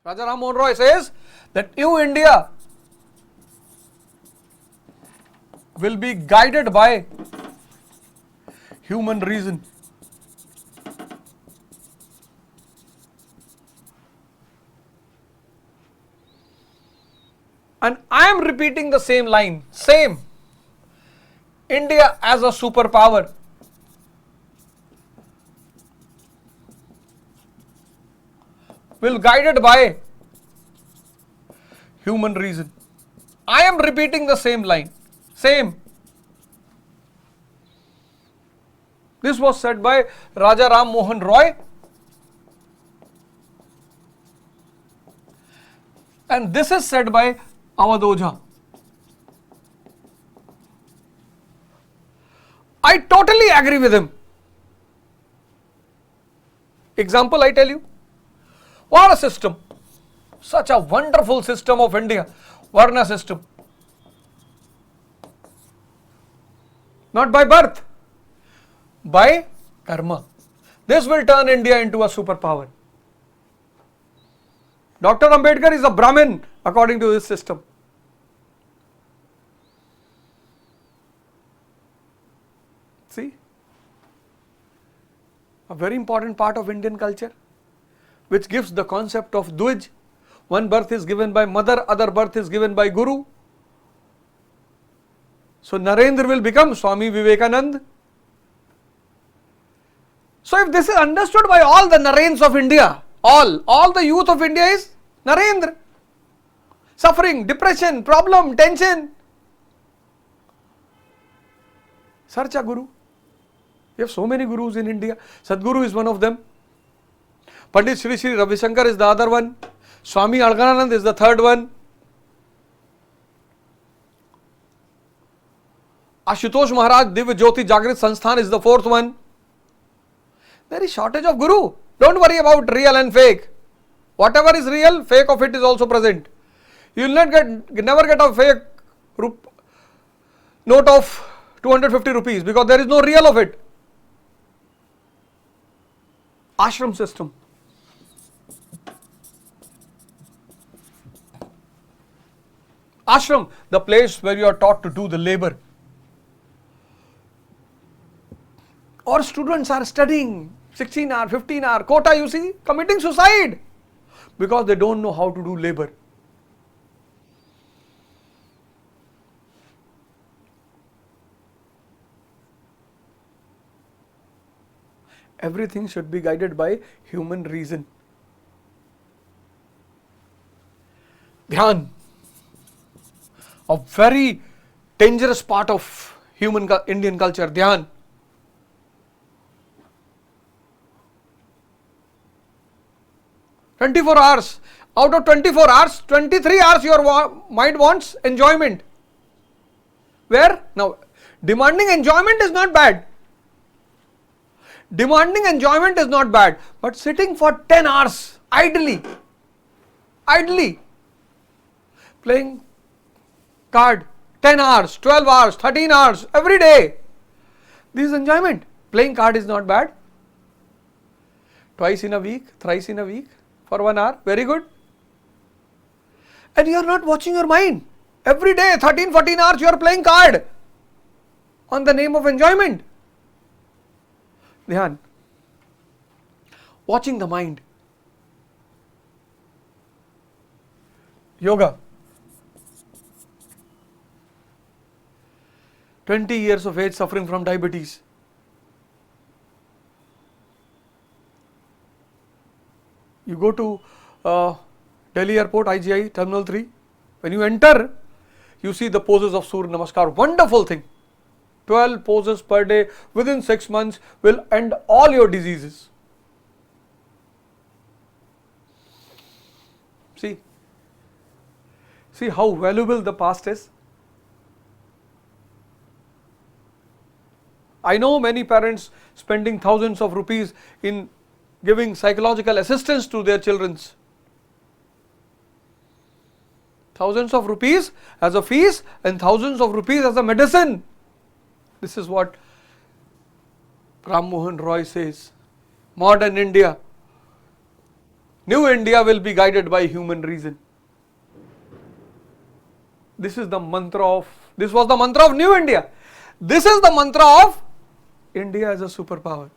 Raja Ram Mohan Roy says that New India will be guided by human reason. And I am repeating the same line, same. India as a superpower will guided by human reason. I am repeating the same line, same. This was said by Raja Ram Mohan Roy, and this is said by Avadh Ojha. I totally agree with him. Example I tell you. What a system. Such a wonderful system of India. Varna system. Not by birth, by karma. This will turn India into a superpower. Dr. Ambedkar is a Brahmin according to this system. See? A very important part of Indian culture, which gives the concept of Dvij. One birth is given by mother, other birth is given by Guru. So Narendra will become Swami Vivekanand. So if this is understood by all the Narendras of India, all the youth of India is Narendra. Suffering, depression, problem, tension. Search a Guru. We have so many Gurus in India. Sadguru is one of them. Pandit Shri Shri Ravi Shankar is the other one. Swami Algananand is the third one. Ashutosh Maharaj Divya Jyoti Jagrit Sansthan is the fourth one. There is shortage of Guru. Don't worry about real and fake. Whatever is real, fake of it is also present. You will never get a fake note of 250 rupees because there is no real of it. Ashram system. Ashram, the place where you are taught to do the labor. Or students are studying 16 hour, 15 hour, quota you see, committing suicide because they don't know how to do labor. Everything should be guided by human reason. Dhyan, a very dangerous part of Indian culture, Dhyan. "24 hours. Out of 24 hours, 23 hours your mind wants enjoyment. Where? Now, demanding enjoyment is not bad. Demanding enjoyment is not bad, but sitting for 10 hours idly, playing card 10 hours, 12 hours, 13 hours every day. This is enjoyment. Playing card is not bad. Twice in a week, thrice in a week for 1 hour, very good. And you are not watching your mind. Every day, 13, 14 hours you are playing card on the name of enjoyment. Dhyan. Watching the mind. Yoga. 20 years of age suffering from diabetes. You go to Delhi Airport, IGI, Terminal 3. When you enter, you see the poses of Surya Namaskar. Wonderful thing. 12 poses per day within 6 months will end all your diseases. See how valuable the past is. I know many parents spending thousands of rupees in giving psychological assistance to their children. Thousands of rupees as a fees and thousands of rupees as a medicine. This is what Ram Mohan Roy says. Modern India New India will be guided by human reason. This is the mantra of, this was the mantra of New India. This is the mantra of India as a superpower.